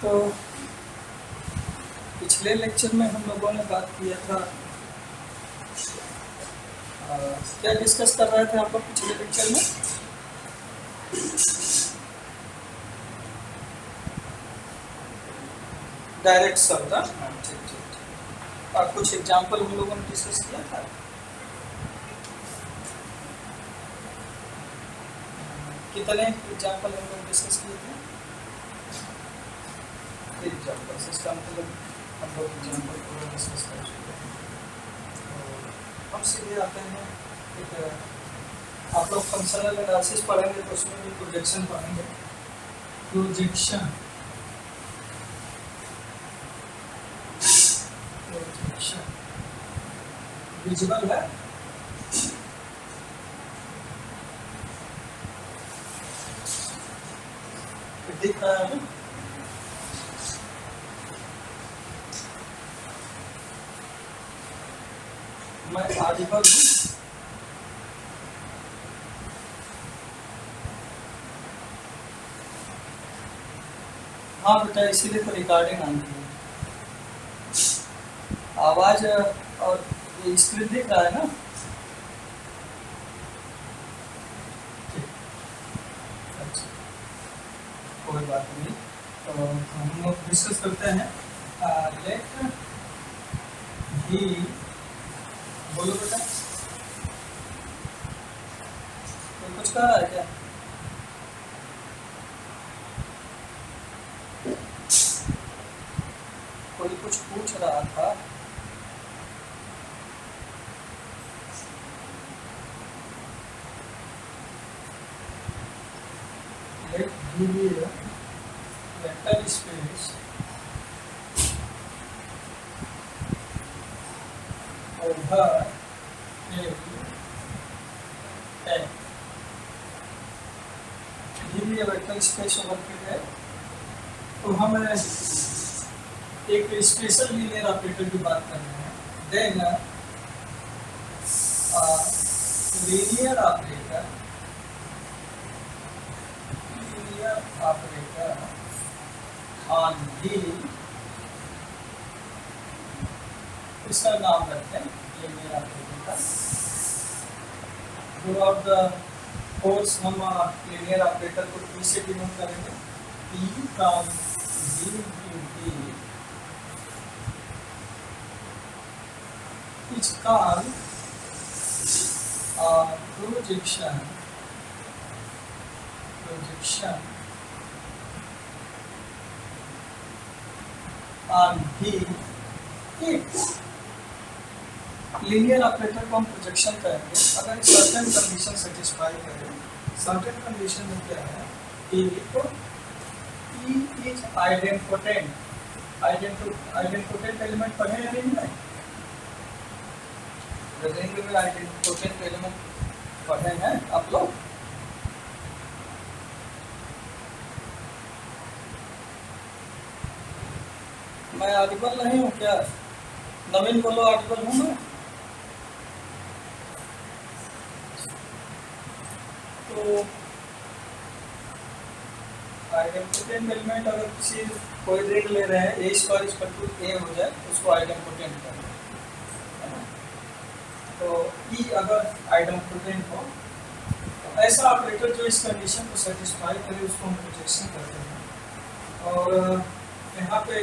तो पिछले लेक्चर में हम लोगों ने बात किया था, क्या डिस्कस कर रहे थे आप लोग पिछले लेक्चर में? डायरेक्ट शब्द। ठीक ठीक। और कुछ एग्जाम्पल हम लोगों ने डिस्कस किया था। कितने एग्जाम्पल हम लोग डिस्कस किए थे? एग्जाम्पल, इसका मतलब हम लोग एग्जाम्पल पूरा डिस्कस कर चुके हैं। तो हम सीधे आते हैं एक, आप लोग फंक्शनल एनालिसिस पढ़ेंगे तो उसमें भी प्रोजेक्शन पढ़ेंगे। प्रोजेक्शन विजुअल है, दिख रहा है। मैं ऑडिबल हूँ? हाँ बेटा, इसीलिए तो रिकॉर्डिंग आनी है। आवाज और ये स्क्रीन दिख रहा है ना? अच्छा, कोई बात नहीं। तो हम लोग डिस्कस करते हैं। लेट ही, बोलो बेटा, तो कुछ कह रहा है क्या? कोई कुछ पूछ रहा था। Let give me a vector space over a give me a vector space over a। तो हम एक स्पेशल लीनियर ऑपरेटर की बात कर रहे हैं। Then linear operator on the, इसका नाम रखते हैं लीनियर ऑपरेटर का। थ्रू आउट द कोर्स हम लीनियर ऑपरेटर को पी से डिनोट करेंगे। P from D to D is called projection on the it। Linear operator को हम प्रोजेक्शन करेंगे अगर सर्टेन कंडीशन सेटिस्फाई करें। सर्टेन कंडीशन में क्या है कि E is idempotent. Idempotent element पढ़े या नहीं? रिंग में आइडेंटिपोटेंट एलिमेंट पढ़े हैं आप लोग? मैं ऑडिबल नहीं हूँ क्या? नवीन बोलो, ऑडिबल हूँ मैं? तो आइडेंटिपोटेंट एलिमेंट अगर किसी कोई रिंग ले रहे हैं, ए स्क्वायर इक्वल टू ए हो जाए, उसको आइडेंटिपोटेंट करें। तो ई अगर आइडेंटिपोटेंट हो तो ऐसा ऑपरेटर जो इस कंडीशन को सेटिस्फाई करे उसको हम प्रोजेक्शन करते हैं। और यहाँ पे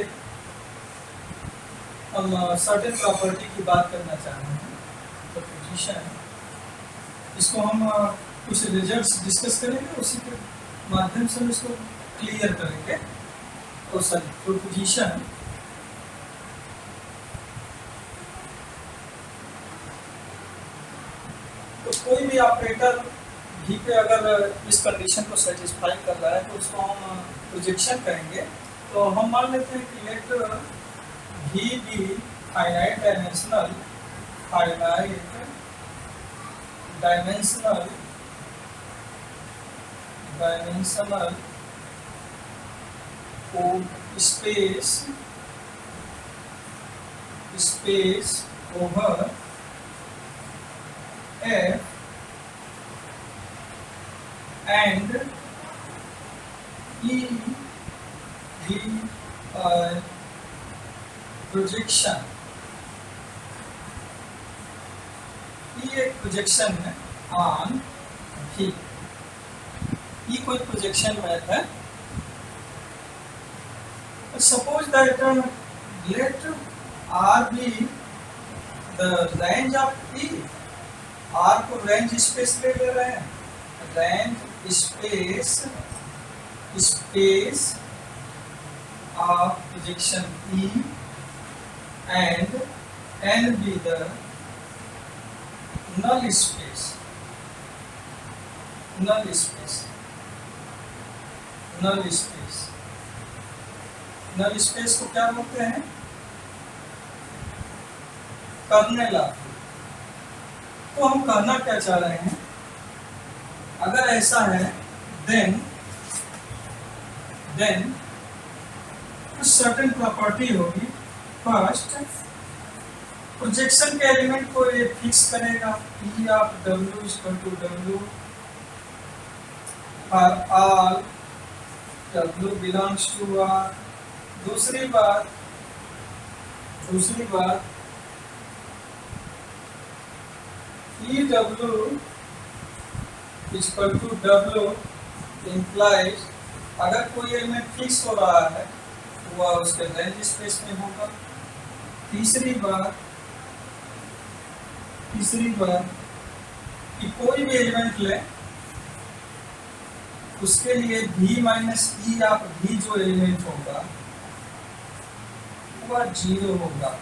हम सर्टेन प्रॉपर्टी की बात करना चाह रहे हैं। तो पोजीशन, इसको हम कुछ रिजल्ट्स डिस्कस करेंगे, उसी के माध्यम से हम इसको क्लियर करेंगे। तो सर प्रोपोजिशन तो कोई भी ऑपरेटर भी पे अगर इस कंडीशन को सेटिस्फाई कर रहा है तो उसको हम प्रोजेक्शन करेंगे। तो हम मान लेते हैं कि let V be finite dimensional space over F and E, D projection, ये एक प्रोजेक्शन है ऑन भी, ये कोई प्रोजेक्शन मैप है। Suppose that let R be the range of E, R को रेंज स्पेस ले रहे हैं, range space of projection E and N be the null space, null space, null space, null space को क्या बोलते हैं? Kernel of. तो हम कहना क्या चाह रहे हैं, अगर ऐसा है देन कुछ सर्टेन प्रॉपर्टी होगी। फर्स्ट, प्रोजेक्शन के एलिमेंट को ये फिक्स करेगा, E of W equal to W for all W belongs to R। दूसरी बात EW equal to W implies अगर कोई एलिमेंट फिक्स हो रहा है तो वह उसके रेंज स्पेस में होगा। तीसरी बात कि कोई भी एलिमेंट ले उसके लिए V minus E of V जो एलिमेंट होगा वह 0 होगा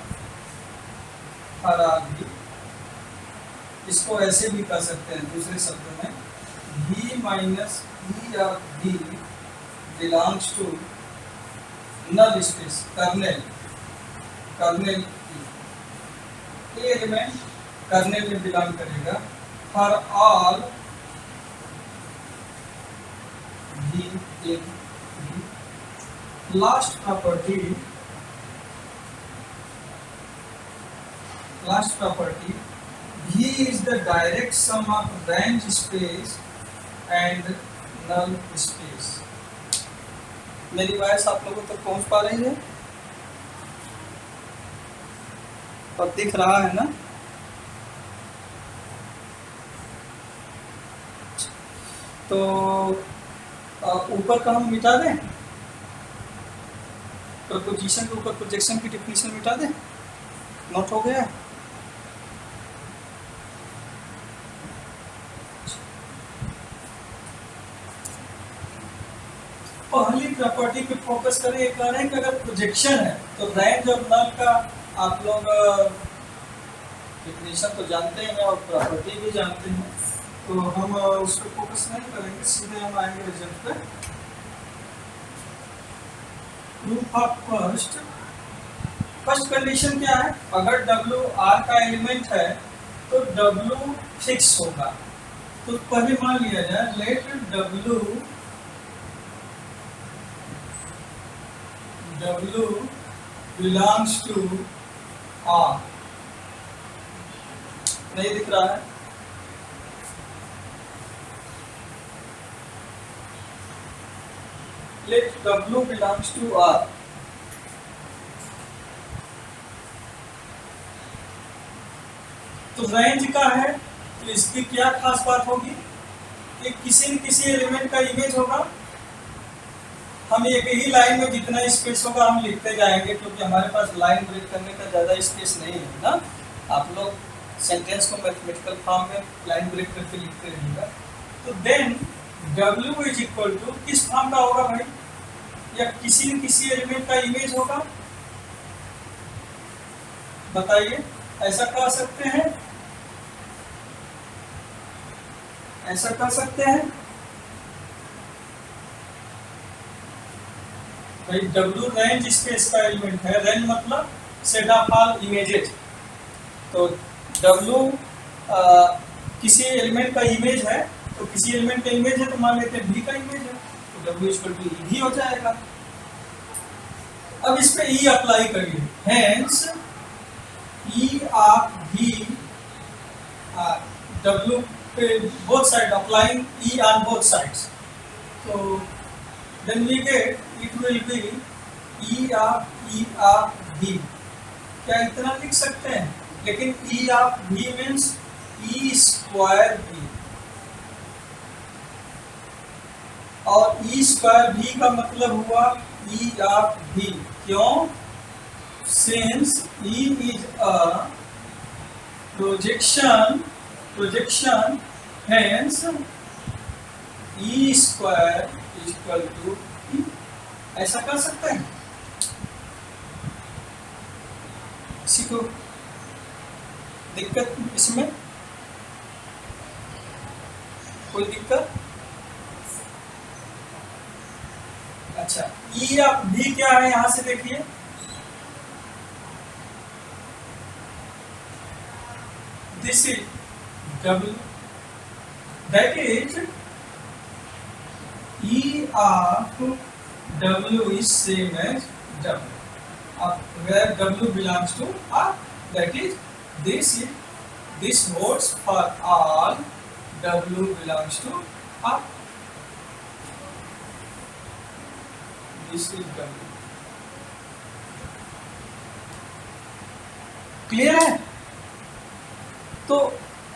हर आदमी। इसको ऐसे भी कर सकते हैं, दूसरे शब्दों में V minus E of V belongs to null space, kernel ये एलिमेंट कर्नेल में बिलोंग करेगा for all V in V। Last property V is the direct sum of range space and null space। मेरी voice आप लोगों तक पहुंच पा रही है? और दिख रहा है ना? तो ऊपर का हम मिटा दें, प्रपोजिशन के ऊपर प्रोजेक्शन की डिफिनीशन मिटा दें। नोट हो गया? पहली प्रॉपर्टी पे फोकस करें। ये कह रहे हैं कि अगर प्रोजेक्शन है तो रेंज और नल का आप लोग डिफिनीशन तो जानते हैं और प्रॉपर्टी भी जानते हैं, तो हम उस पर फोकस नहीं करेंगे, सीधे हम आएंगे रिजल्ट पे। प्रूफ ऑफ फर्स्ट कंडीशन क्या है? अगर W R का एलिमेंट है तो W फिक्स होगा। तो पहले मान लिया जाए late W belongs to R। नहीं दिख रहा है? Let W belongs to R। तो रेंज का है तो इसकी क्या खास बात होगी कि किसी न किसी एलिमेंट का इमेज होगा। हम एक ही लाइन में जितना स्पेस होगा हम लिखते जाएंगे, क्योंकि हमारे पास लाइन ब्रेक करने का ज़्यादा स्पेस नहीं है ना। आप लोग सेंटेंस को मैथमेटिकल फॉर्म में लाइन ब्रेक करके लिखते रहिएगा। तो then W is equal to किस फॉर्म का होगा भाई? या किसी न किसी एलिमेंट का इमेज होगा। बताइए, ऐसा कर सकते हैं? ऐसा कर सकते हैं भाई? W रेंज स्पेस का एलिमेंट है। रेंज मतलब सेट ऑफ ऑल इमेजेस। तो W किसी एलिमेंट का इमेज है, तो किसी एलिमेंट का इमेज है तो मान लेते हैं V का इमेज है, तो W इक्वल टू E हो जाएगा। अब इस पे E अप्लाई करिए, hence E of V W पे both side applying E on both sides, तो then we get it will be E of B, क्या इतना लिख सकते हैं? लेकिन E of B means E square B, और ई स्क्वायर बी का मतलब हुआ ई ऑफ बी। क्यों? Since E is a projection hence E square is equal to E. ऐसा कर सकते हैं? किसी को दिक्कत इसमें? कोई दिक्कत? अच्छा, ई ऑफ बी क्या है यहां से देखिए, this is W, that is E of W is same as W, where W belongs to R, that is this holds for all W belongs to R. This is W. Clear है? तो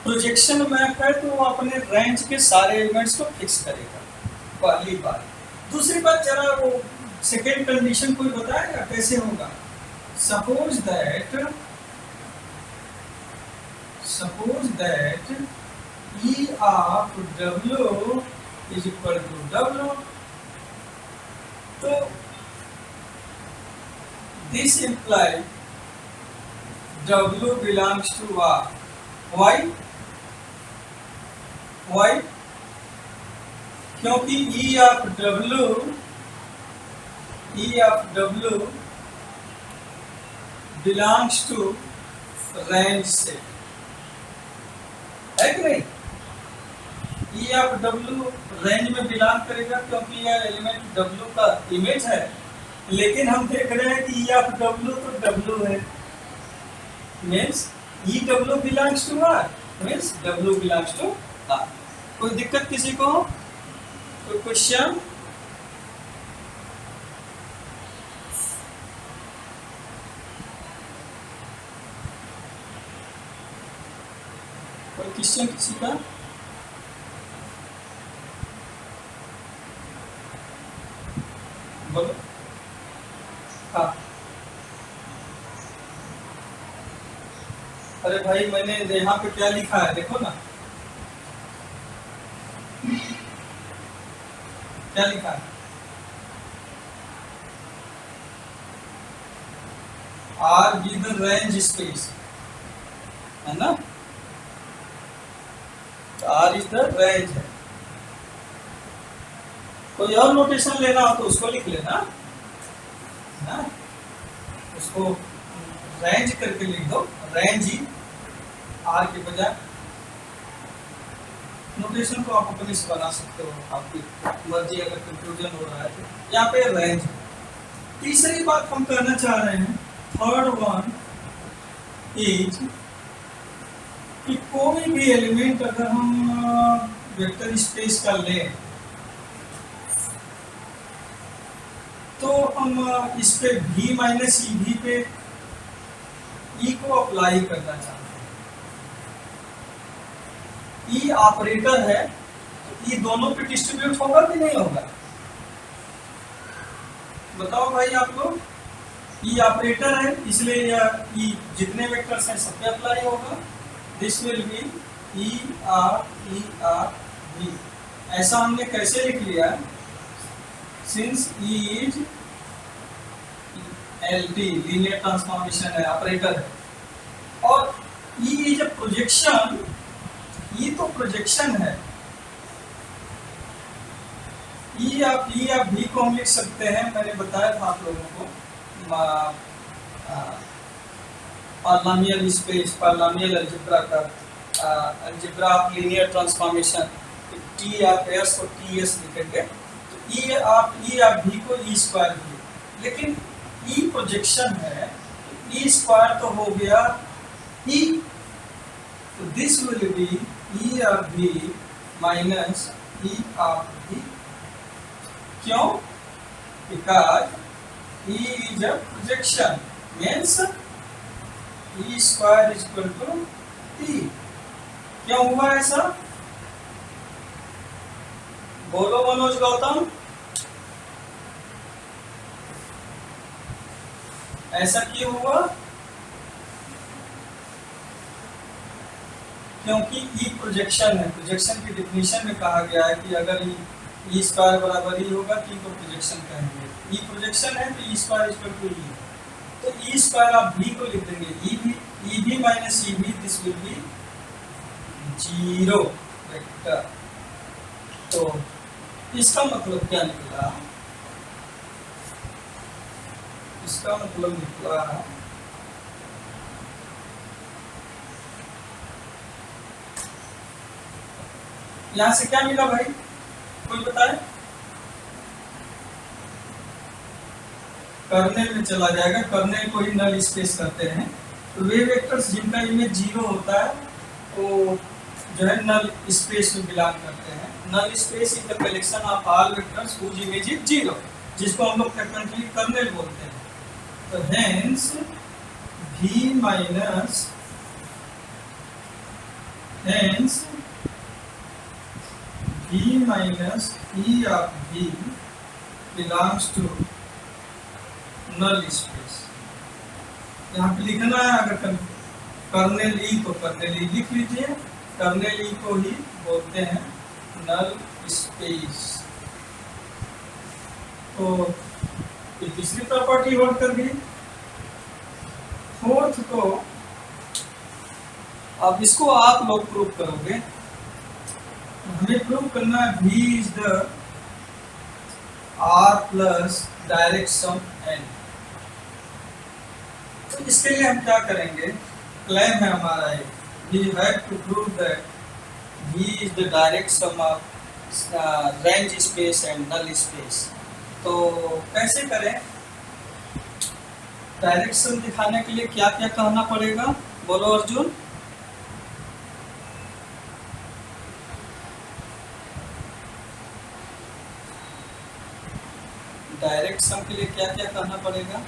projection map है तो वो अपने range के सारे elements को fix करेगा, पहली बात। दूसरी बात, जरा वो सेकेंड कंडीशन कोई बताएगा कैसे होगा? Suppose that E of W is equal to W, तो this imply W belongs to R. Why? क्योंकि E of W belongs to range से, है कि नहीं? ई ऑफ डब्ल्यू रेंज में बिलोंग करेगा क्योंकि यह एलिमेंट डब्ल्यू का इमेज है, लेकिन हम देख रहे हैं कि ई ऑफ डब्ल्यू तो डब्ल्यू है, means E W belongs to R, means W belongs to R. कोई दिक्कत किसी को? कोई क्वेश्चन? कोई क्वेश्चन किसी का? बोलो। हाँ, अरे भाई मैंने यहाँ पे क्या लिखा है देखो ना, क्या लिखा है? R be the range space, है ना? आर इज द रेंज है। कोई और नोटेशन लेना हो तो उसको लिख लेना ना, उसको रेंज करके लिख दो, रेंज ही आर के बजाय। नोटेशन को आप अपने से बना सकते हो, आपकी मर्जी, अगर कंफ्यूजन हो रहा है तो। यहाँ पे रेंज। तीसरी बात हम करना चाह रहे हैं, थर्ड वन इज कि कोई भी एलिमेंट अगर हम वेक्टर स्पेस का लें तो हम इस पे v माइनस ई भी पे ई को अप्लाई करना चाहते हैं। ई ऑपरेटर है तो ई दोनों पे डिस्ट्रीब्यूट होगा कि नहीं होगा? बताओ भाई आप लोग। ई ऑपरेटर है इसलिए यह ई जितने वेक्टर्स हैं सब पे अप्लाई होगा। This will be E R B. ऐसा हमने कैसे लिख लिया? Since E is LT, linear transformation है, ऑपरेटर है, और ई इज अ प्रोजेक्शन, ई तो प्रोजेक्शन है। ई आप भी को हम लिख सकते हैं, मैंने बताया था आप लोगों को, पॉलिनोमियल स्पेस, पॉलिनोमियल अलजेब्रा का algebra of linear transformation, T आप एस को टी एस लिखेंगे, तो ई आप भी को ई स्क्वायर भी, लेकिन ई प्रोजेक्शन है तो ई स्क्वायर तो हो गया ई, तो this will be E of V minus E of V. क्यों? Because E is a projection means E square is equal to T। क्यों हुआ ऐसा? बोलो मनोज गौतम, ऐसा क्यों हुआ? क्योंकि E प्रोजेक्शन है। प्रोजेक्शन की डिफिनीशन में कहा गया है कि अगर E स्क्वायर बराबर E होगा तो E को प्रोजेक्शन कहेंगे। E प्रोजेक्शन है तो E square equal to E। तो E स्क्वायर आप V को लिख देंगे EV minus EV, this will be 0 vector. तो इसका मतलब क्या निकला? इसका मतलब निकला यहां से क्या मिला भाई, कोई बताए? कर्नेल में चला जाएगा, कर्नेल को ही नल स्पेस करते हैं। तो वे वेक्टर्स जिनका इमेज 0 होता है वो जो है नल स्पेस में बिलोंग करते हैं। Null space is the collection of all vectors whose image is 0, जिसको हम लोग फ्रीक्वेंटली कर्नेल बोलते हैं। तो hence V minus V minus E of V belongs to null space। यहाँ पे लिखना है, अगर कर्नेल E तो कर्नेल E लिख लीजिए, कर्नेल E को ही बोलते हैं नल स्पेस। तो ये तीसरी प्रॉपर्टी होल्ड कर गई। फोर्थ को अब इसको आप लोग प्रूव करोगे। हमें प्रूव करना है V is the R plus direct sum N। तो इसके लिए हम क्या करेंगे? क्लेम है हमारा ये, we have to prove that V is the direct sum of range space and null space. तो कैसे करें? डायरेक्ट सम दिखाने के लिए क्या क्या कहना पड़ेगा, बोलो अर्जुन? डायरेक्ट सम के लिए क्या क्या कहना पड़ेगा?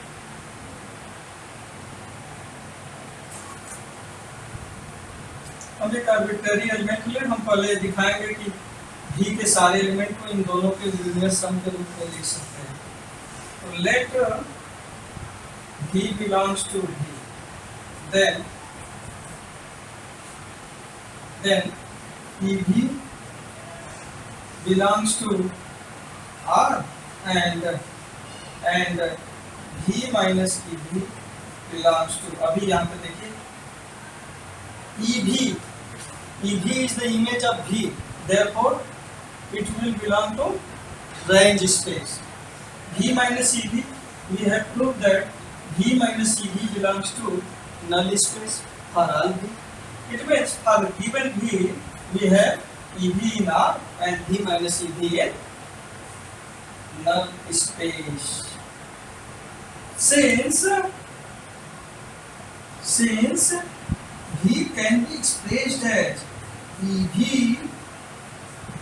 हम एक आर्बिट्ररी एलिमेंट ले, हम पहले दिखाएंगे कि V के सारे एलिमेंट को इन दोनों के लीनियर सम के रूप में लिख सकते हैं। तो late V belongs to V, then EV belongs to R and V minus EV belongs to, अभी यहाँ पे देखिए EV is the image of V, therefore it will belong to range space। V minus EV, we have proved that V minus EV belongs to null space for all V। It means for given V we have EV in R and V minus EV in null space। Since V can be expressed as EV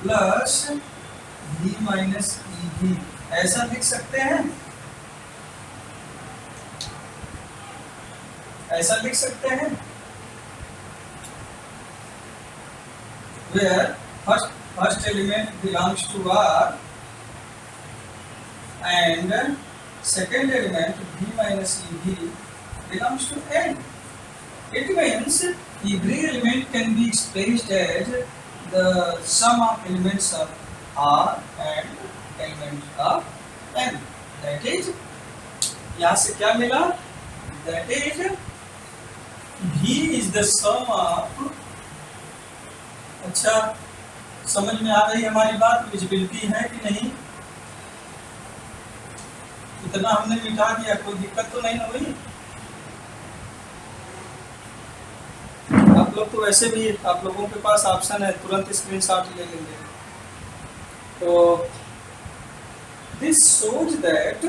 plus V minus EV, ऐसा लिख सकते हैं, ऐसा लिख सकते हैं। Where first element belongs to R and second element V minus EV belongs to N। It means every element can be expressed as the sum of elements of R and elements of N। That is, यहाँ से क्या मिला? That is, V is the sum of, अच्छा समझ में आ गई हमारी बात? विजिबिलिटी है कि नहीं? इतना हमने मिटा दिया, कोई दिक्कत तो नहीं ना हुई? आप लोग तो वैसे भी, आप लोगों के पास ऑप्शन है, तुरंत स्क्रीनशॉट ले लेंगे। तो this shows that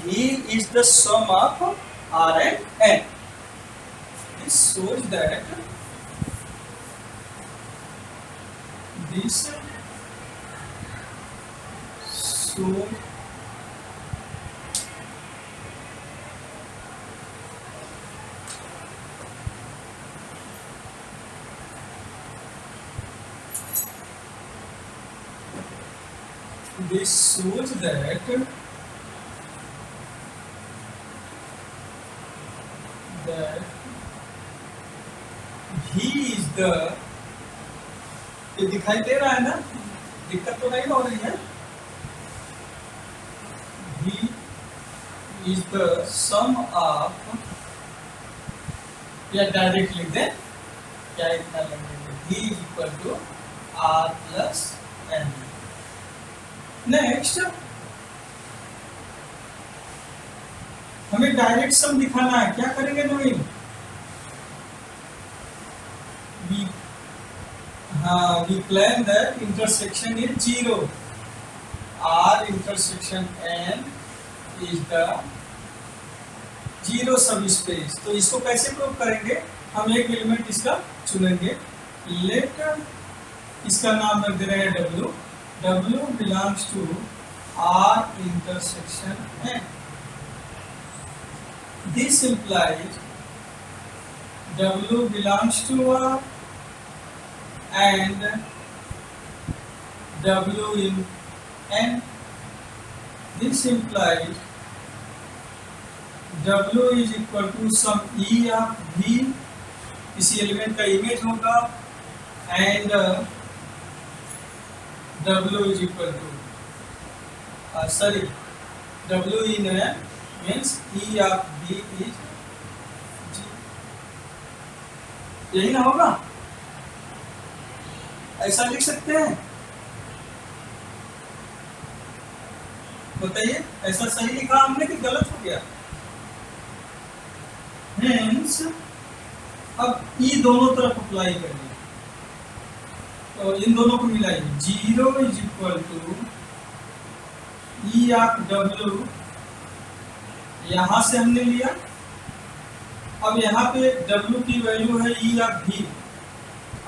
V is the sum of R and N। This shows that this shows this shows that he is the, ये दिखाई दे रहा है ना, दिक्कत तो नहीं हो रही है, he is the sum of, या डायरेक्ट लिख दें, क्या इतना लगेगा, he is equal to r plus n। Next हमें डायरेक्ट सम दिखाना है, क्या करेंगे नवीन? we plan that intersection is 0, r intersection n is the 0 सब स्पेस। तो इसको कैसे प्रूव करेंगे? हम एक एलिमेंट इसका चुनेंगे, लेट इसका नाम रख दे रहे हैं w, w belongs to r intersection n। This implies w belongs to r and w in n। This implies w is equal to some e of v, इसी एलिमेंट का इमेज होगा, and w is equal to w in n means e of v is g। यही ना होगा, ऐसा लिख सकते हैं? बताइए, ऐसा सही लिखा हमने कि गलत हो गया? Hence, अब e दोनों तरफ अप्लाई करिए, तो इन दोनों को मिलाइए, 0 is equal to e of w, यहां से हमने लिया, अब यहाँ पे w की वैल्यू है e of v।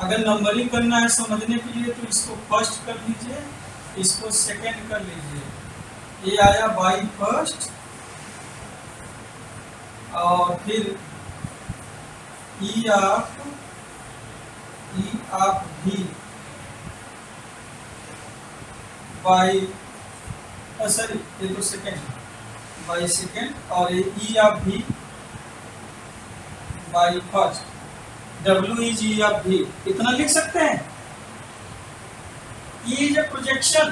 अगर नंबरिंग करना है समझने के लिए तो इसको फर्स्ट कर लीजिए, इसको सेकंड कर लीजिए, ये आया बाई फर्स्ट, और फिर e of v by, sorry ये तो सेकंड, बाई सेकंड, और ये e of v by first, w is e of v। इतना लिख सकते हैं? e is a projection,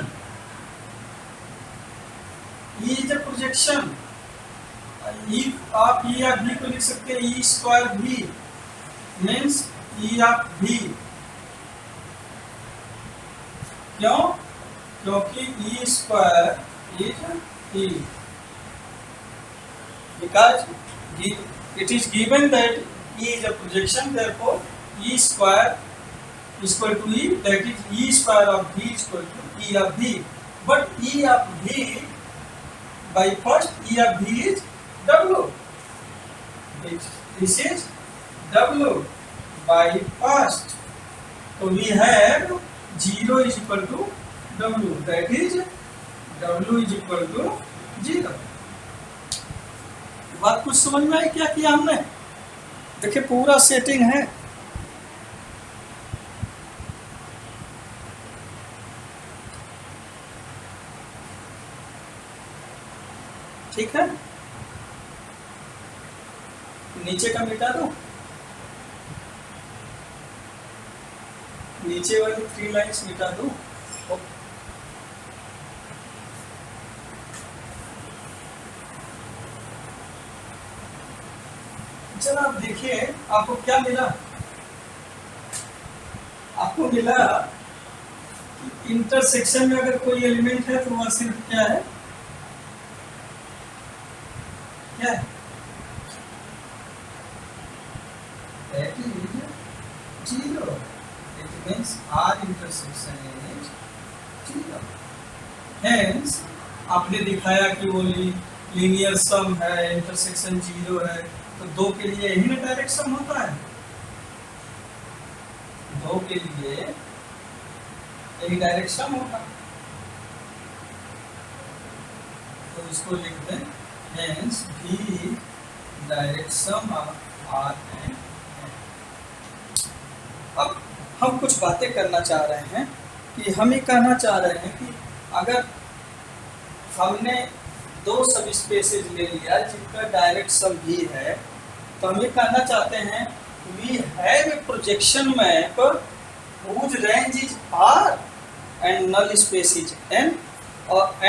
e is a projection, e of v को लिख सकते हैं e square v means e of v। क्यों? क्योंकि e square is e, because it is given that e is a projection, therefore e square is equal to e, that is e square of v is equal to e of v, but e of v by first e of v is w, this is w by first, so we have 0 is equal to w, that is w is equal to 0। बात कुछ समझ में आई क्या किया हमने? देखिए पूरा setting है, ठीक है? नीचे का मिटा दो, नीचे वाली 3 लाइन्स मिटा दो। चलो आप देखिए आपको क्या मिला, आपको मिला इंटरसेक्शन में अगर कोई एलिमेंट है तो वह सिर्फ क्या है, क्या है? That is 0, it means R intersection is 0। Hence आपने दिखाया कि वो लीनियर सम है, इंटरसेक्शन 0 है, तो 2 के लिए यही ना डायरेक्ट सम होता है, 2 के लिए यही डायरेक्ट सम होगा, तो इसको लिखते हैं hence v direct sum of r and n। अब हम कुछ बातें करना चाह रहे हैं कि हम ये कहना चाह रहे हैं कि अगर हमने दो सब स्पेसेज ले लिया जिनका डायरेक्ट सम भी है, तो हम ये कहना चाहते हैं we have a projection map whose range is R and null space is N,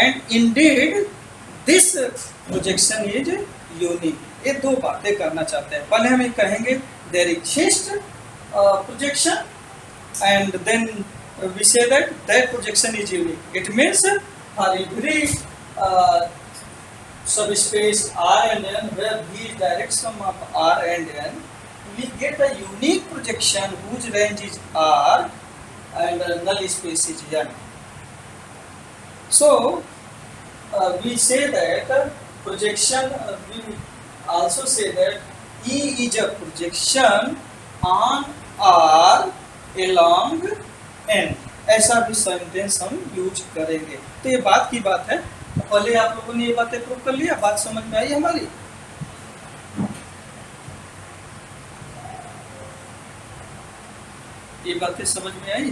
and indeed this projection is unique. ये दो बातें करना चाहते हैं। पहले हम ये कहेंगे there exists projection, and then we say that projection is unique. It means for every subspace R and N where V is direct sum of R and N, we get a unique projection whose range is R and null space is N. So we say that projection, we also say that E is a projection on R along N. ऐसा भी sentence हम use करेंगे। तो ये बात की बात है, पहले आप लोगों ने ये बातें प्रूव कर लिया, बात समझ में आई हमारी? ये बातें समझ में आई?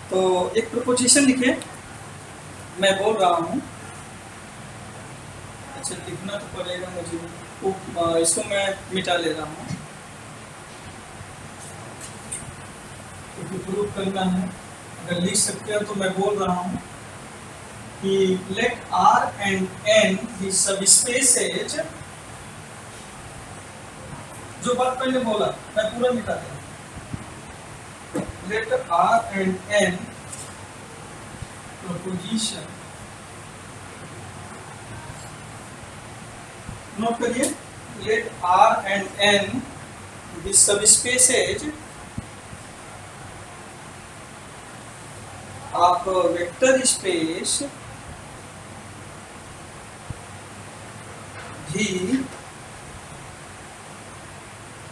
तो एक प्रोपोजिशन लिखे, मैं बोल रहा हूं। अच्छा, लिखना तो पड़ेगा मुझे, इसको मैं मिटा ले रहा हूं क्योंकि प्रूफ करना है। अगर लिख सकते हो तो मैं बोल रहा हूं कि let R and N be subspaces, जो बात पहले बोला मैं पूरा मिटा दे। Let R and N proposition, note करिए, let R and N be subspaces of vector space V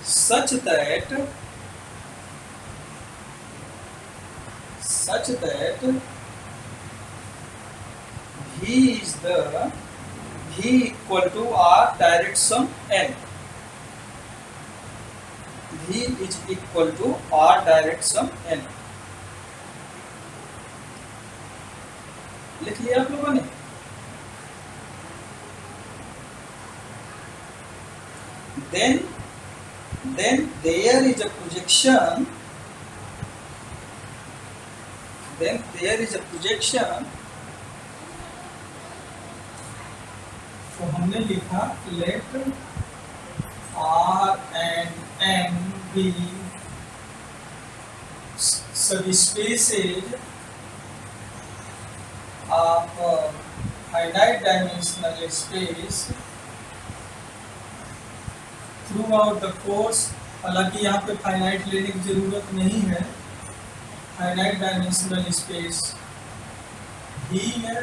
such that V is the V equal to R direct sum N. V is equal to R direct sum N. लिख लिया आप लोगों ने? Then there is a projection. Then there is a projection. तो हमने लिखा let R and N be subspaces of finite dimensional space throughout the course. हालांकि यहाँ पे फाइनाइट लेने की जरूरत नहीं है, फाइनाइट डायमेंशनल स्पेस ही है,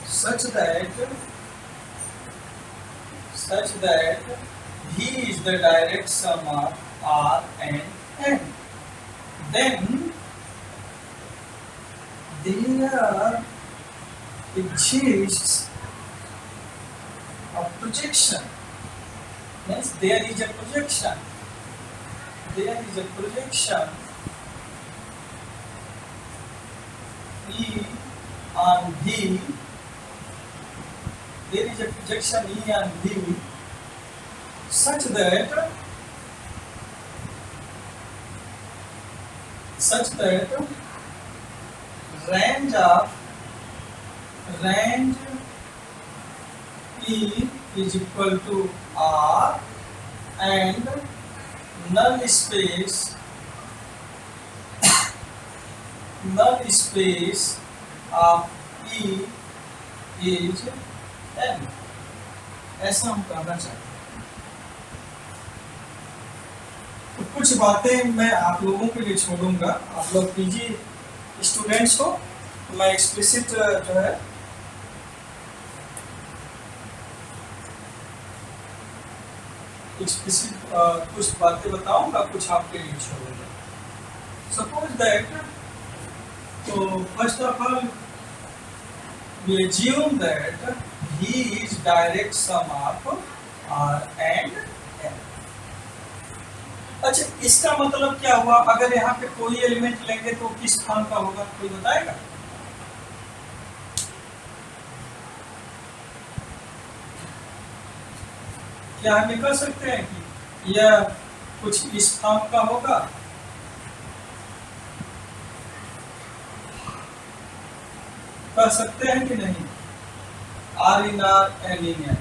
such that V is the direct sum of R and N. Then there exists a projection. Yes, there is a projection. There is a projection E on V. There is a projection E on V such that range E is equal to R and null space of E is N. ऐसा हम करना चाहते हैं। तो कुछ बातें मैं आप लोगों के लिए छोड़ूंगा, आप लोग पीजी स्टूडेंट्स हो, तो मैं एक्सप्लिसिट जो है कुछ बातें बताऊंगा, कुछ आपके लिए छोड़ूंगा। सपोज दैट, तो first of all we assume that V is direct sum of R and N. अच्छा, इसका मतलब क्या हुआ? अगर यहाँ पे कोई एलिमेंट लेंगे तो किस फॉर्म का होगा, कोई बताएगा? क्या हम ये कह सकते हैं कि यह कुछ इस फॉर्म का होगा? कह सकते हैं कि नहीं? R in R, N in N.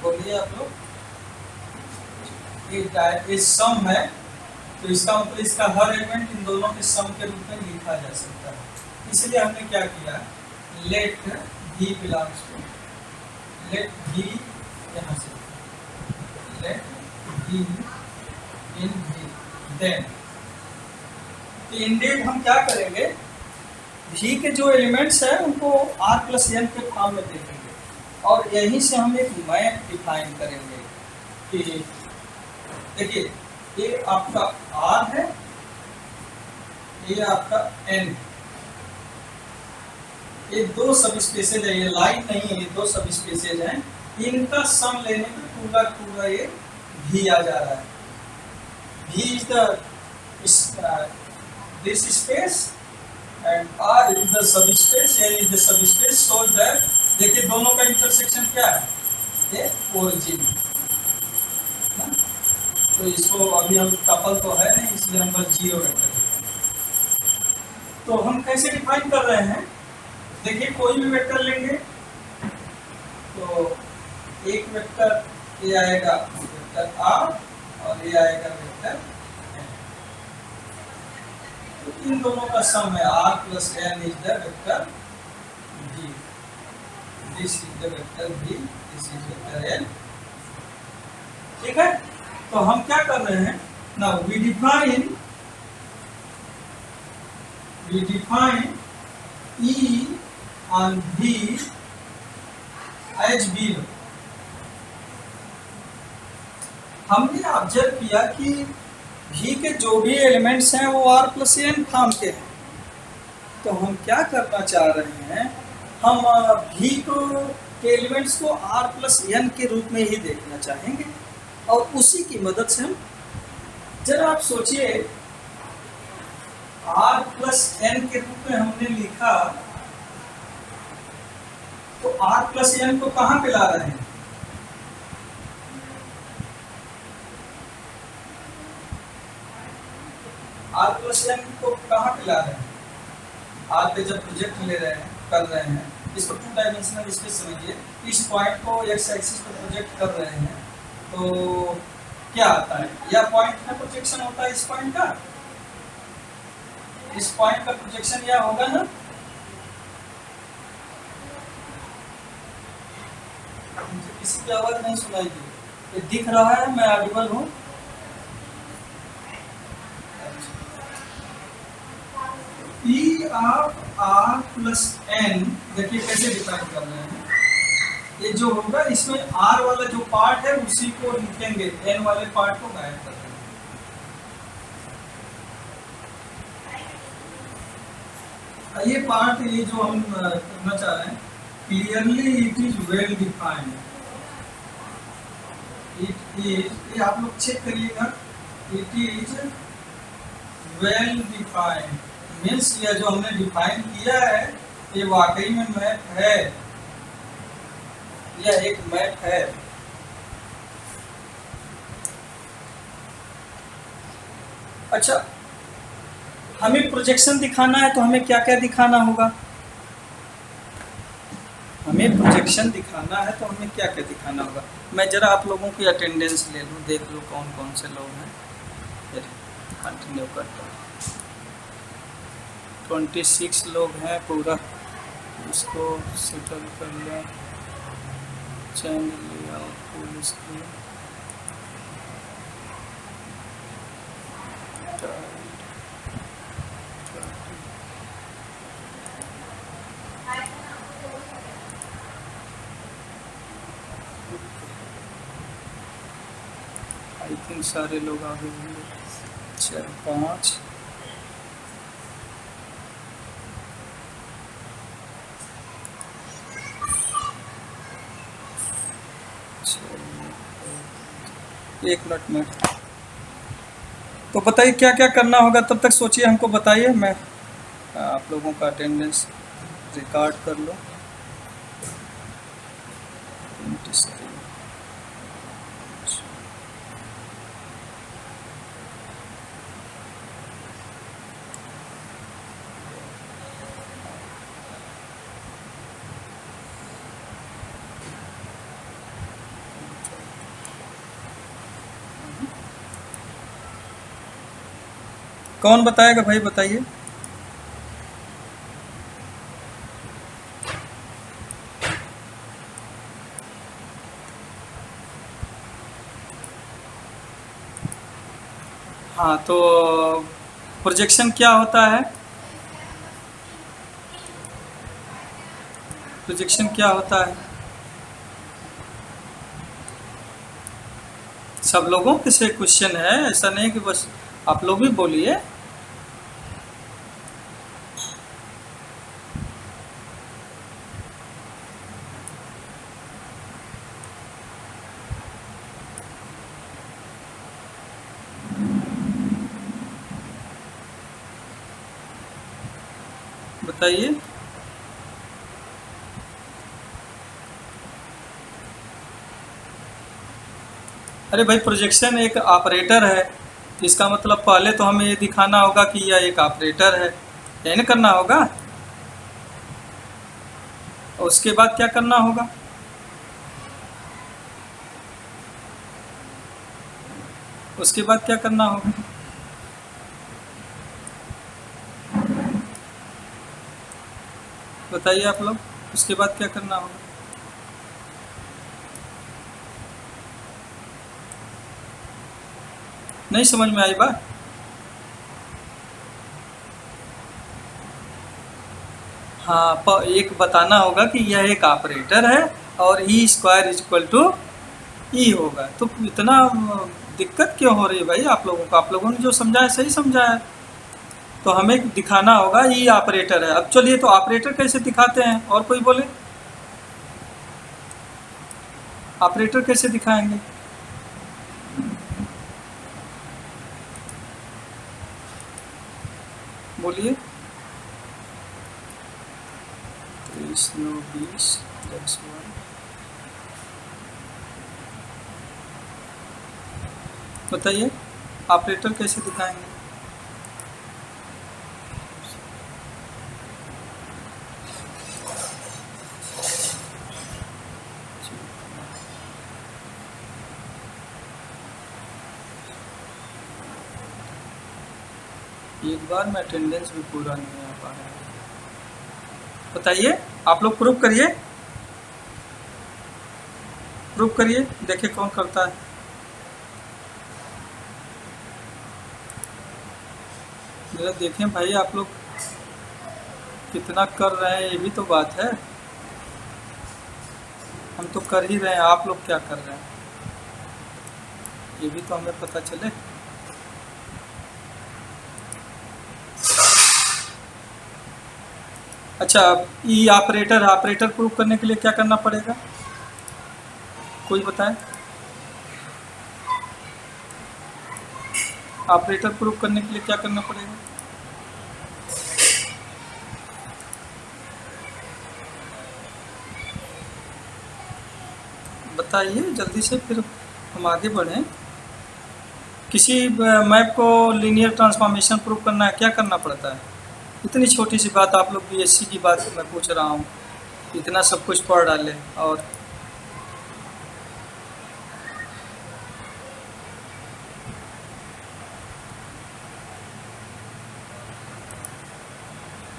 बोलिए आप लोग। ये सम है, तो इसका मतलब इसका हर एलिमेंट इन दोनों के सम के रूप में लिखा जा सकता है। इसलिए हमने क्या किया, let v belongs to, let v, यहाँ से let v in v, then indeed हम क्या करेंगे, v के जो एलिमेंट्स हैं उनको r प्लस n के फॉर्म में देखेंगे और यहीं से हम एक मैप डिफाइन करेंगे कि देखिए ये आपका r है, ये आपका n है, ये दो सब स्पेसेज है, ये लाइन नहीं है, ये दो सब स्पेसेज हैं। इनका सम लेने पे पूरा पूरा ये v आ जा रहा है। v is the this space and r is the sub space, n is the sub space, so that देखिए दोनों का इंटरसेक्शन क्या है, ये ओरिजिन। तो इसको अभी हम कपल तो है नहीं, इसलिए हम बस जीरो वेक्टर। तो हम कैसे डिफाइन कर रहे हैं, देखिए कोई भी वेक्टर लेंगे तो एक वेक्टर ये आएगा वेक्टर r और ये आएगा वेक्टर n। तो इन दोनों का सम है r plus n is the vector v, this is the vector v, this is vector n। ठीक है, तो हम क्या कर रहे हैं, now we define E on V as below। हमने ऑब्जर्व किया कि V के जो भी एलिमेंट्स हैं वो R प्लस n फॉर्म के हैं। तो हम क्या करना चाह रहे हैं, हम V के एलिमेंट्स को R प्लस n के रूप में ही देखना चाहेंगे और उसी की मदद से हम, जरा आप सोचिए r प्लस n के रूप में हमने लिखा, तो r प्लस n को कहां पे ला रहे हैं, r प्लस n को कहां पे ला रहे हैं, r पे जब प्रोजेक्ट ले रहे हैं, कर रहे हैं, इसको टू डायमेंशनल स्पेस समझिए, इस पॉइंट को x एक्सिस पर प्रोजेक्ट कर रहे हैं, तो क्या आता है, यह पॉइंट का प्रोजेक्शन होता है, इस पॉइंट का, इस पॉइंट का प्रोजेक्शन यह होगा ना। मुझे किसी की आवाज नहीं सुनाई दी, ये दिख रहा है, मैं ऑडिबल हूँ। E of r plus n देखिए कैसे डिफाइन कर रहे हैं, ये जो होगा इसमें r वाला जो पार्ट है उसी को लिखेंगे, n वाले पार्ट को गायब कर देंगे। ये पार्ट, ये जो हम करना चाह रहे हैं, clearly it is well defined, it is, ये आप लोग चेक करिएगा, it is well defined, means यह जो हमने डिफाइन किया है ये वाकई में मैप है, यह एक मैप है। अच्छा, हमें प्रोजेक्शन दिखाना है तो हमें क्या क्या दिखाना होगा, हमें प्रोजेक्शन दिखाना है तो हमें क्या क्या दिखाना होगा। मैं जरा आप लोगों की अटेंडेंस ले लूँ, देख लो कौन कौन से लोग हैं, फिर कंटिन्यू करता हूँ। 26 लोग हैं पूरा, इसको सेटल कर लें, channel layout full screen, I think सारे लोग आ गए होंगे, 4 5। एक मिनट में। तो बताइए क्या क्या करना होगा, तब तक सोचिए, हमको बताइए। मैं आप लोगों का अटेंडेंस रिकॉर्ड कर लो। 27। कौन बताएगा भाई, बताइए। हाँ, तो प्रोजेक्शन क्या होता है? प्रोजेक्शन क्या होता है? सब लोगों के से क्वेश्चन है, ऐसा नहीं कि बस आप लोग भी बोलिए। बताइए। अरे भाई, प्रोजेक्शन एक ऑपरेटर है। इसका मतलब पहले तो हमें ये दिखाना होगा कि यह एक ऑपरेटर है, यही ना करना होगा। और उसके बाद क्या करना होगा? उसके बाद क्या करना होगा? बताइए आप लोग, उसके बाद क्या करना होगा? नहीं समझ में आई बात? हाँ, एक बताना होगा कि यह एक ऑपरेटर है और E square is equal to ई होगा। तो इतना दिक्कत क्यों हो रही है भाई आप लोगों को? आप लोगों ने जो समझा है सही समझा है। तो हमें दिखाना होगा ई ऑपरेटर है। अब चलिए, तो ऑपरेटर कैसे दिखाते हैं, और कोई बोले। ऑपरेटर कैसे दिखाएंगे? बोलिए। 23, 9, 20 +1। बताइए, ऑपरेटर कैसे दिखाएंगे? एक बार में अटेंडेंस भी पूरा नहीं आ पा रहा है। बताइए, आप लोग प्रूफ करिए, प्रूफ करिए, देखिए कौन करता है। जरा देखें भाई, आप लोग कितना कर रहे हैं, ये भी तो बात है। हम तो कर ही रहे हैं, आप लोग क्या कर रहे हैं, ये भी तो हमें पता चले। अच्छा, ई ऑपरेटर, ऑपरेटर प्रूफ करने के लिए क्या करना पड़ेगा, कोई बताए? ऑपरेटर प्रूफ करने के लिए क्या करना पड़ेगा? बताइए जल्दी से, फिर हम आगे बढ़ें। किसी मैप को लीनियर ट्रांसफॉर्मेशन प्रूफ करना है, क्या करना पड़ता है? इतनी छोटी सी बात, आप लोग बीएससी की बात मैं पूछ रहा हूँ, इतना सब कुछ पढ़ डाले। और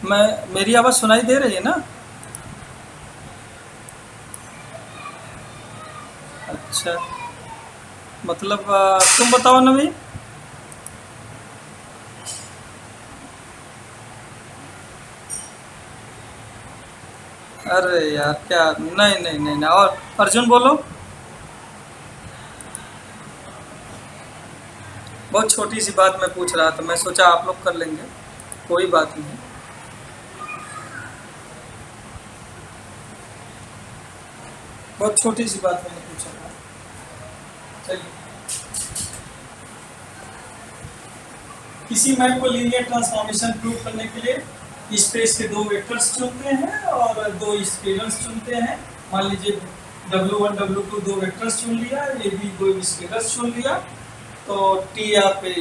मेरी आवाज़ सुनाई दे रही है ना? अच्छा, मतलब तुम बताओ नवीन। अरे यार, क्या, नहीं नहीं नहीं नहीं, और अर्जुन बोलो। बहुत छोटी सी बात मैं पूछ रहा था, मैं सोचा आप लोग कर लेंगे, कोई बात नहीं। बहुत छोटी सी बात मैंने पूछा था। चलिए। किसी मैप को लीनियर ट्रांसफॉर्मेशन प्रूव करने के लिए स्पेस के दो वेक्टर्स चुनते हैं और दो स्केलर्स चुनते हैं। मान लीजिए W1 W2 दो वेक्टर्स चुन लिया, ये भी दो स्केलर्स चुन लिया, तो T आप A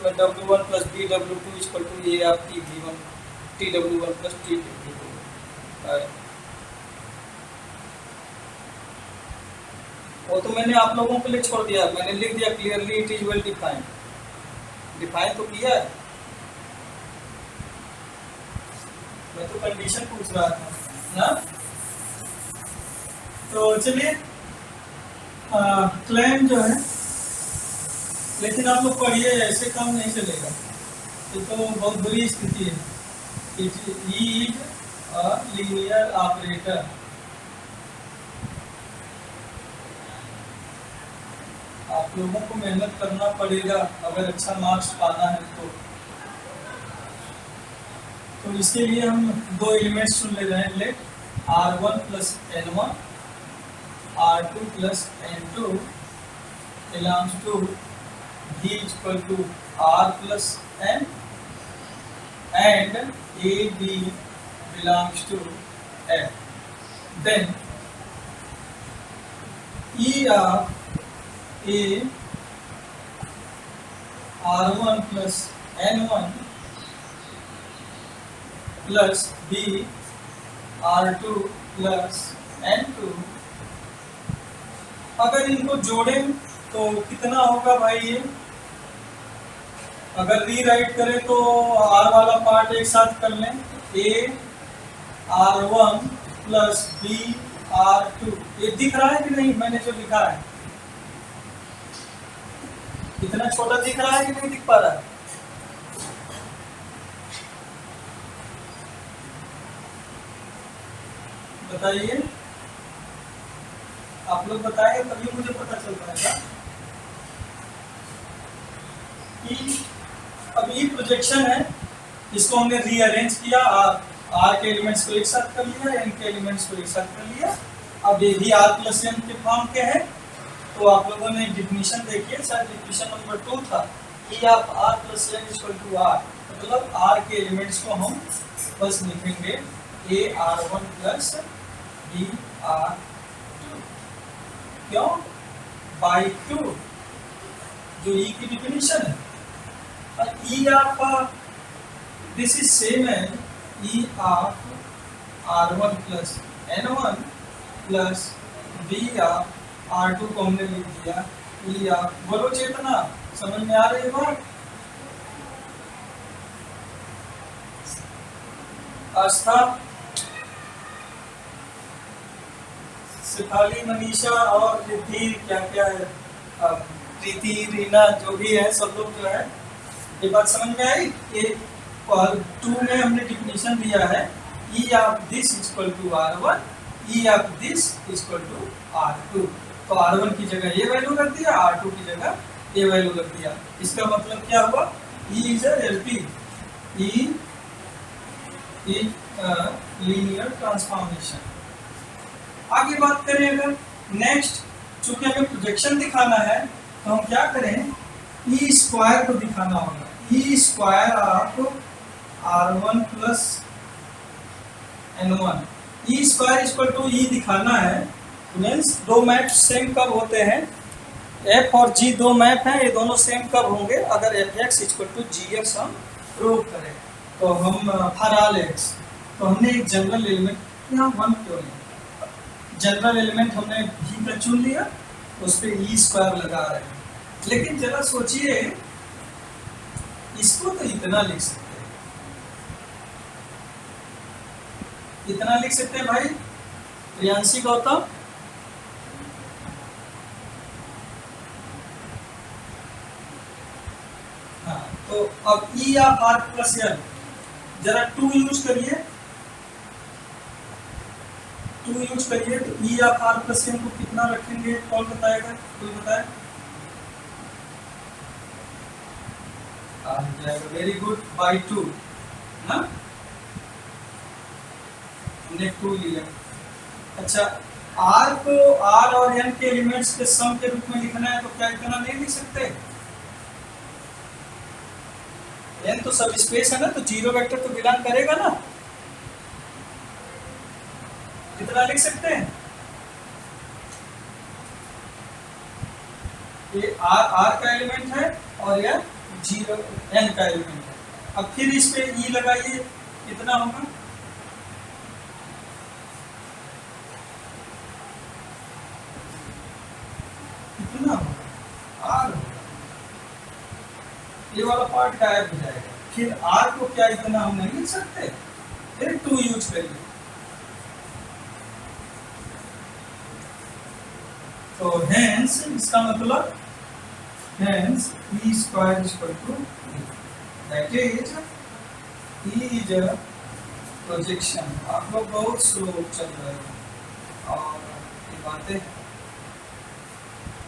W1 plus B W2 equal to A आप TW1 TW1 प्लस TW2। वो तो मैंने आप लोगों के लिए छोड़ दिया, मैंने लिख दिया clearly it is well defined. Define तो किया है, मैं तो कंडीशन पूछ रहा था ना। तो चलिए क्लेम जो है, लेकिन आप लोग पढ़िए, ऐसे काम नहीं चलेगा, ये तो बहुत बुरी स्थिति है। It is a linear operator. आप लोगों को मेहनत करना पड़ेगा अगर अच्छा मार्क्स पाना है तो इसके लिए हम दो एलिमेंट्स चुन ले रहे हैं। Let R1 plus N1 R2 plus N2 belongs to V equal to R plus N and AB belongs to F। Then E of A R1 plus N1 plus B R2 plus N2, अगर इनको जोड़ें तो कितना होगा भाई? ये अगर rewrite करें तो R वाला पार्ट एक साथ कर लें, A R1 plus B R2। ये दिख रहा है कि नहीं मैंने जो लिखा है? इतना छोटा दिख रहा है कि नहीं दिख पा रहा है? बताइए, आप लोग बताएंगे तभी मुझे पता चल पाएगा कि अब ये प्रोजेक्शन है, इसको हमने रीअरेंज किया। आर के एलिमेंट्स को एक साथ कर लिया, एन के एलिमेंट्स को एक साथ कर लिया। अब ये भी आर प्लस एन के फॉर्म के हैं। तो आप लोगों ने डिफिनीशन देखिए, शायद डिफिनीशन नंबर 2 था, E of R plus N equal to R, मतलब आर के एलिमेंट्स को हम बस लिखेंगे ए R1 प्लस बी R2। क्यों? बाई 2 जो ई की डिफिनीशन है। और E of this is same as E of R1 plus N1 plus B of R2 को हमने लिख दिया ई ऑफ, बोलो चेतना, समझ में आ रही है बात? आस्था, शिफाली, मनीषा और रिद्धि, क्या क्या है, प्रीति, रीना, जो भी है सब लोग जो है, ये बात समझ में आई? ये 2 में हमने डिफिनीशन दिया है E of this equal to R1, E of this equal to R2। तो R1 की जगह ये वैल्यू रख दिया, R2 की जगह ये वैल्यू रख दिया। इसका मतलब क्या हुआ? E is a LP, E is linear transformation. आगे बात करें अगर नेक्स्ट, चूंकि हमें प्रोजेक्शन दिखाना है तो हम क्या करें, ई स्क्वायर को दिखाना होगा। E square of R1 plus N1, E square equal to E दिखाना है। मीन्स दो मैप सेम कब होते हैं, एफ और जी दो मैप हैं, ये दोनों सेम कब होंगे? अगर F X equal to G X हम प्रूव करें तो हम फॉर ऑल एक्स, तो हमने एक जनरल एलिमेंट यहाँ 1 क्यों नहीं, जनरल एलिमेंट हमने भी का चुन लिया, उस पर ई स्क्वायर लगा रहे हैं। लेकिन जरा सोचिए, इसको तो इतना लिख सकते हैं, इतना लिख सकते हैं भाई प्रियांशी, गौतम। हाँ, तो अब E of R plus L, जरा 2 यूज करिए, 2 यूज करिए, तो E of R plus L को कितना रखेंगे? कौन बताएगा? कोई बताए? आ जाएगा, वेरी गुड, बाई 2 ना, हमने 2 लिया। अच्छा, आर को आर और एन के एलिमेंट्स के सम के रूप में लिखना है, तो क्या इतना नहीं लिख सकते? एन तो सब स्पेस है ना, तो जीरो वेक्टर तो बिलोंग करेगा ना। कितना लिख सकते हैं? ये आर का एलिमेंट है और यह जीरो एन का एलिमेंट है। अब फिर इस पे ई लगाइए, कितना होगा? कितना होगा? आर होगा। ये वाला पार्ट गायब हो जाएगा। फिर आर को क्या इतना हम नहीं लिख सकते? फिर टू यूज करिए। तो हेंस इसका मतलब hence E square equal to that is E is a projection. आप लोग बहुत स्लो चल रहे हैं और ये बातें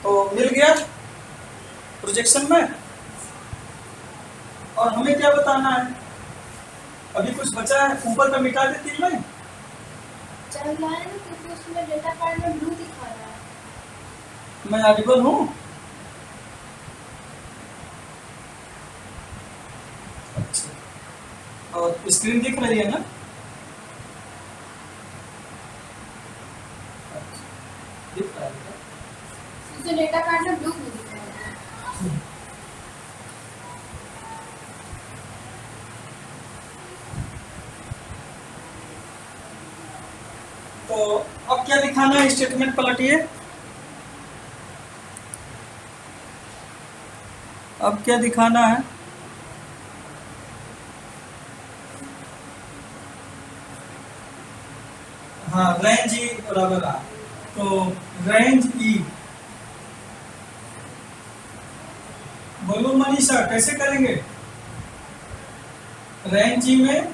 तो मिल गया प्रोजेक्शन में। और हमें क्या बताना है? अभी कुछ बचा है, ऊपर का मिटा दे तीन लाइन। चल रहा है ना, क्योंकि उसमें डेटा कार्ड में ब्लू दिखा रहा है। मैं ऑडिबल हूँ? अच्छा, और स्क्रीन दिख रही है ना? अच्छा, दिख रहा है। उसमें डेटा कार्ड में ब्लू दिखा रहा है। तो अब क्या दिखाना है? स्टेटमेंट पलटिए। अब क्या दिखाना है? हाँ, रेंज ई बराबर आ। तो रेंज ई, बोलो मनीषा कैसे करेंगे? रेंज ई में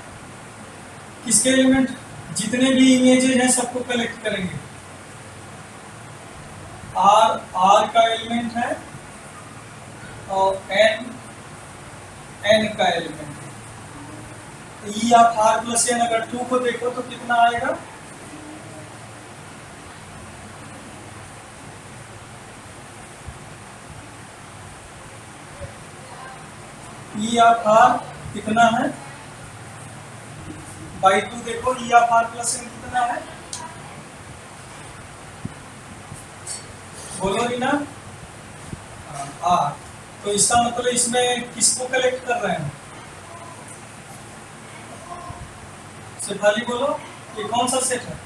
किसके एलिमेंट, जितने भी इमेजेस हैं सबको कलेक्ट करेंगे। आर का एलिमेंट है और एन का एलिमेंट है। E of R plus N अगर 2 को देखो तो कितना आएगा? ई ऑफ आर कितना है? बाई 2 देखो, E of R plus N कितना है? बोलो रीना। आर। तो इसका मतलब इसमें किसको कलेक्ट कर रहे हैं? शेफाली बोलो, ये कौन सा सेट है?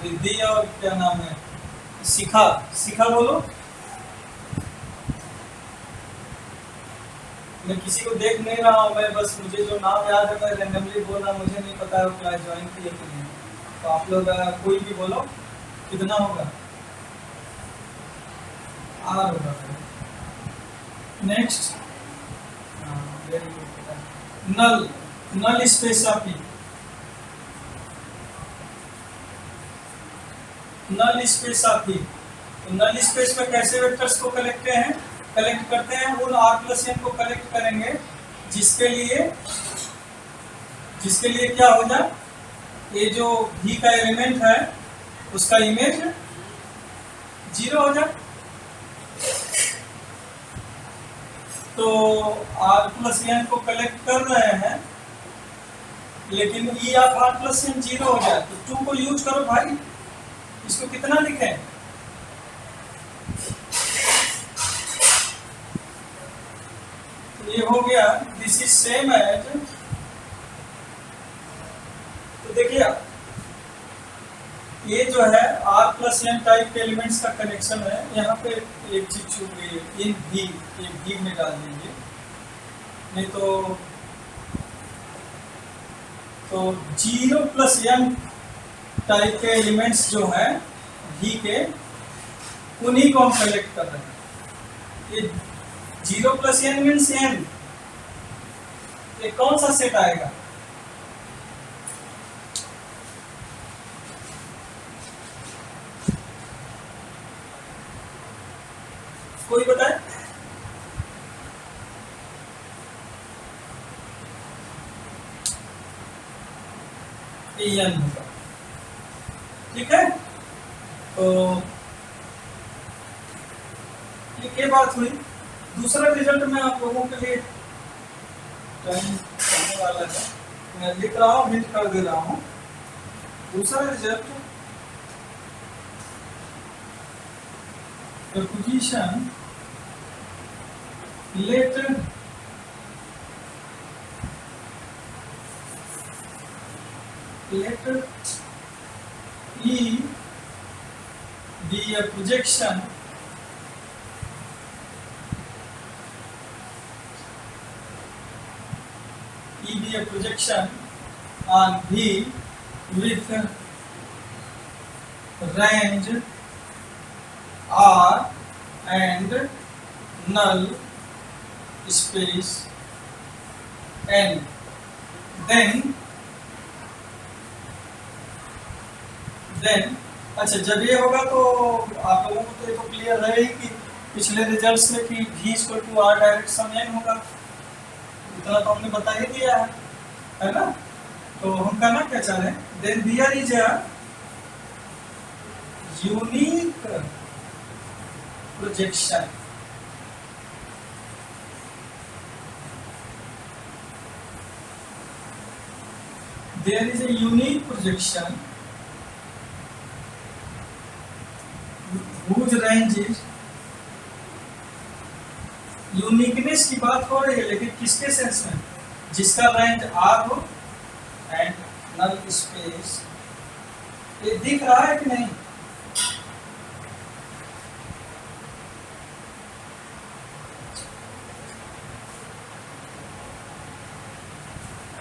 रिद्धि और क्या नाम है, शिखा। शिखा बोलो। मैं किसी को देख नहीं रहा हूँ, मैं बस मुझे जो नाम याद है मैं रैंडमली बोल रहा, मुझे नहीं पता है वो क्लास ज्वाइन की है कि नहीं। तो आप लोग कोई भी बोलो, कितना होगा? आर होगा। Next, null, null space of E, null space of E. तो नल स्पेस में कैसे वेक्टर्स को कलेक्ट करते हैं? उन आर प्लस एन को कलेक्ट करेंगे जिसके लिए क्या हो जाए, ये जो भी का एलिमेंट है उसका इमेज 0 हो जाए। तो आर प्लस एन को कलेक्ट कर रहे हैं लेकिन E of R plus N 0 हो जाए, तो 2 को यूज करो भाई। इसको कितना लिखें? ये हो गया, दिस इज सेम एज। तो देखिए ये जो है आर प्लस एन टाइप के एलिमेंट्स का कनेक्शन है। यहाँ पे एक चीज छूट गई है, इन भी, एक भी में डाल देंगे, नहीं तो 0 प्लस एन टाइप के एलिमेंट्स जो है भी के, उन्हीं को हम कलेक्ट कर रहे हैं। ये 0 प्लस एन मीन्स एन, ये कौन सा सेट आएगा? कोई बताए? एन होगा। ठीक है। तो ये बात हुई। दूसरा रिजल्ट मैं आप लोगों के लिए करने वाला है, मैं लिख रहा हूँ, हिंट कर दे रहा हूँ। दूसरा result, preposition let E be a projection on V with range R and null space N. then अच्छा, जब ये होगा तो आप लोगों को तो ये तो क्लियर है ही कि पिछले रिजल्ट से कि V equal to R direct sum N होगा, इतना तो हमने बता ही दिया है ना। तो हम करना क्या चाह रहे हैं, then there is a unique projection whose range is, uniqueness की बात हो रही है लेकिन किसके सेंस में, जिसका रेंज R हो एंड नल स्पेस। ये दिख रहा है कि नहीं,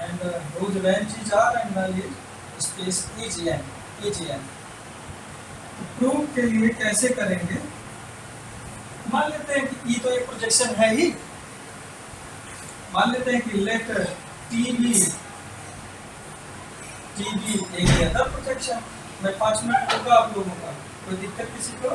and whose range is R and null is space EGN। Proof के लिए कैसे करेंगे, मान लेते हैं कि E तो एक प्रोजेक्शन है ही, मान लेते हैं कि लेट TB एक अदर प्रोजेक्शन। मैं 5 मिनट होगा आप लोगों का, कोई दिक्कत किसी को?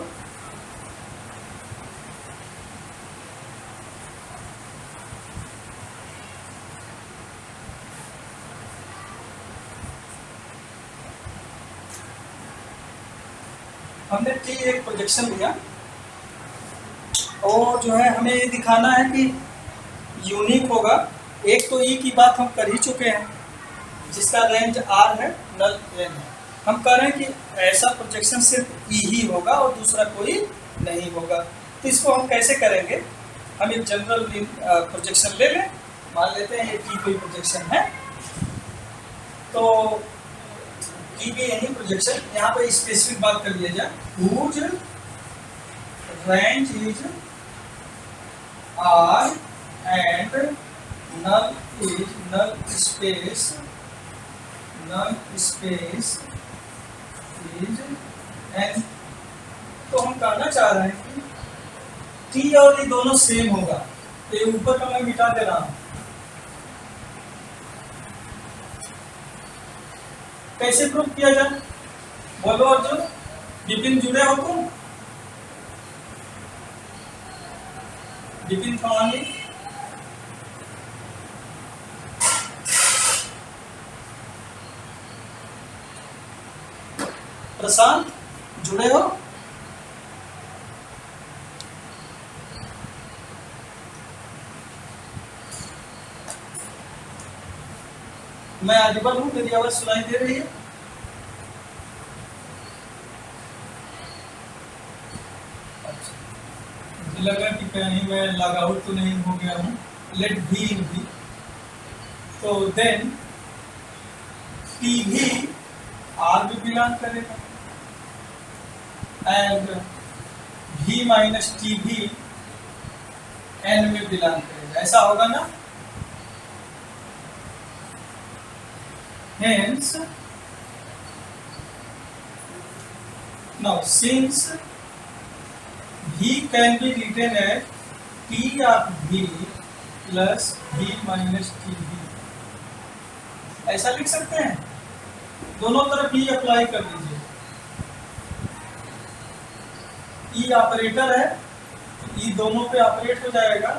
हमने T एक प्रोजेक्शन लिया और जो है हमें ये दिखाना है कि यूनिक होगा। एक तो E की बात हम कर ही चुके हैं, जिसका रेंज R है, नल N है। हम कह रहे हैं कि ऐसा प्रोजेक्शन सिर्फ E ही होगा और दूसरा कोई नहीं होगा। तो इसको हम कैसे करेंगे, हम एक जनरल प्रोजेक्शन ले लें, मान लेते हैं ये T कोई प्रोजेक्शन है, तो T की यही प्रोजेक्शन, यहाँ पर स्पेसिफिक बात कर लिया जाए, whose range is R and null space is N। तो हम कहना चाह रहे हैं कि T और ये दोनों सेम होगा, तो ये ऊपर का मैं मिटा दे रहा हूं। कैसे प्रूव किया जाए, बोलो अर्जुन, विपिन जुड़े हो तुम, विपिन थवानी, प्रशांत जुड़े हो? मैं ऑडिबल हूं, मेरी आवाज सुनाई दे रही है? अच्छा, मुझे लगा कि कहीं मैं लॉग आउट तो नहीं हो गया हूं। लेट भी इन भी, तो देन टी भी आर भी बिलोंग करेगा एंड भी माइनस टी भी एन में बिलोंग करेगा, ऐसा होगा ना। Hence, now since V can be written as T of V plus V minus TV, ऐसा लिख सकते हैं, दोनों तरफ E अप्लाई कर दीजिए। E ऑपरेटर है, E दोनों पे ऑपरेट हो जाएगा।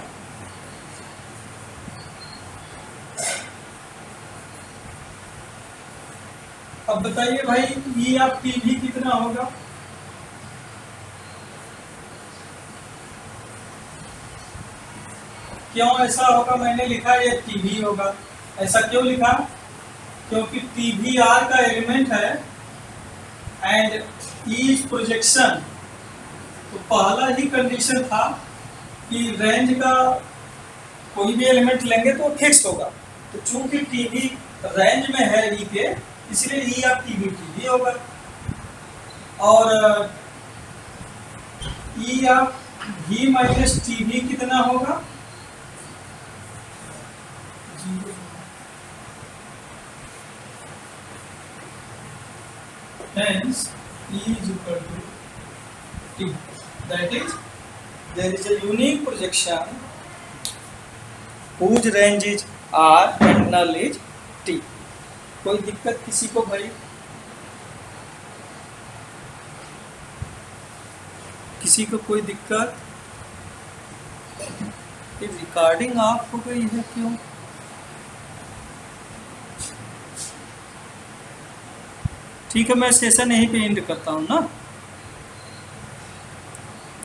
अब बताइए भाई ई ऑफ टी भी कितना होगा? क्यों ऐसा होगा? मैंने लिखा ये टी भी होगा। ऐसा क्यों लिखा? क्योंकि टी भी आर का एलिमेंट है एंड ई इज प्रोजेक्शन। तो पहला ही कंडीशन था कि रेंज का कोई भी एलिमेंट लेंगे तो फिक्स होगा। तो चूंकि टी भी रेंज में है ई के, इसलिए ई ऑफ टी भी होगा। और E of V minus T भी कितना होगा? Hence, E is equal to T. That is, there is a unique projection whose range is R and null is T. कोई दिक्कत किसी को भाई? किसी को कोई दिक्कत? ये रिकॉर्डिंग ऑफ हो गई है क्यों? ठीक है, मैं सेशन यहीं पे एंड करता हूँ ना।